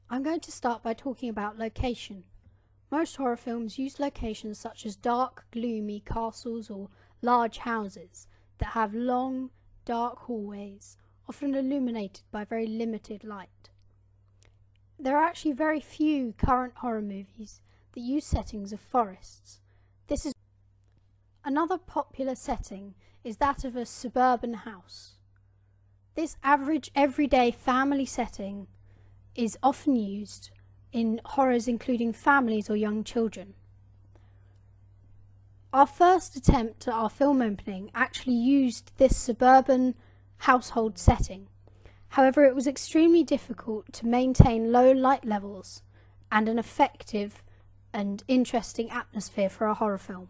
I'm going to start by talking about location. Most horror films use locations such as dark, gloomy castles or large houses that have long, dark hallways, often illuminated by very limited light. There are actually very few current horror movies that use settings of forests. Another popular setting is that of a suburban house. This average, everyday family setting is often used in horrors including families or young children. Our first attempt at our film opening actually used this suburban household setting. However, it was extremely difficult to maintain low light levels and an effective and interesting atmosphere for a horror film.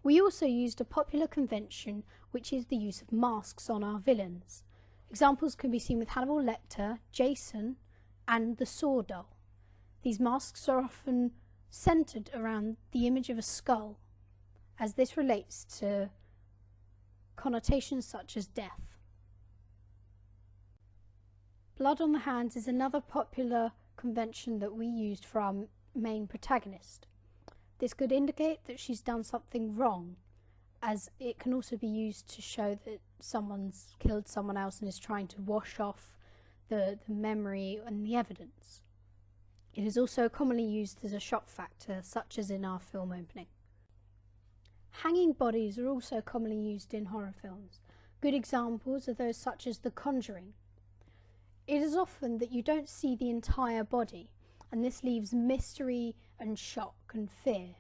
We also used a popular convention, which is the use of masks on our villains. Examples can be seen with Hannibal Lecter, Jason, and the Saw doll. These masks are often centered around the image of a skull, as this relates to connotations such as death. Blood on the hands is another popular convention that we used for our main protagonist. This could indicate that she's done something wrong, as it can also be used to show that someone's killed someone else and is trying to wash off the memory and the evidence. It is also commonly used as a shock factor, such as in our film opening. Hanging bodies are also commonly used in horror films. Good examples are those such as The Conjuring. It is often that you don't see the entire body, and this leaves mystery and shock and fear.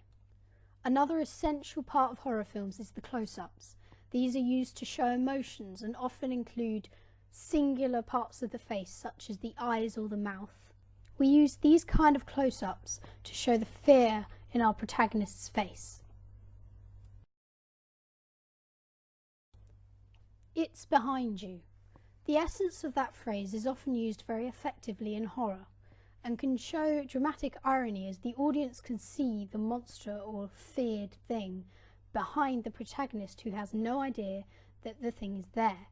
Another essential part of horror films is the close-ups. These are used to show emotions and often include singular parts of the face, such as the eyes or the mouth. We use these kind of close-ups to show the fear in our protagonist's face. It's behind you. The essence of that phrase is often used very effectively in horror and can show dramatic irony, as the audience can see the monster or feared thing behind the protagonist, who has no idea that the thing is there.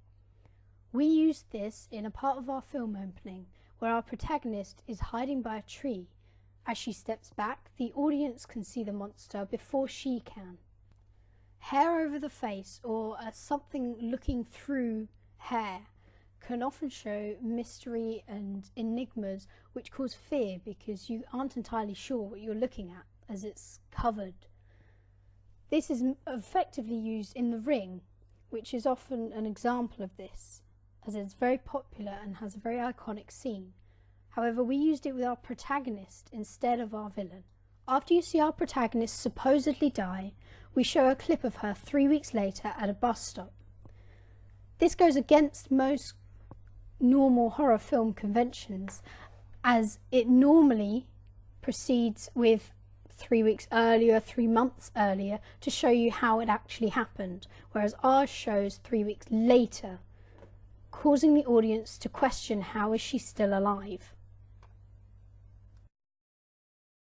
We used this in a part of our film opening where our protagonist is hiding by a tree. As she steps back, the audience can see the monster before she can. Hair over the face, or something looking through hair, can often show mystery and enigmas which cause fear because you aren't entirely sure what you're looking at as it's covered. This is effectively used in The Ring, which is often an example of this, as it's very popular and has a very iconic scene. However, we used it with our protagonist instead of our villain. After you see our protagonist supposedly die, we show a clip of her 3 weeks later at a bus stop. This goes against most normal horror film conventions, as it normally proceeds with 3 weeks earlier, 3 months earlier, to show you how it actually happened, whereas ours shows 3 weeks later, causing the audience to question, how is she still alive?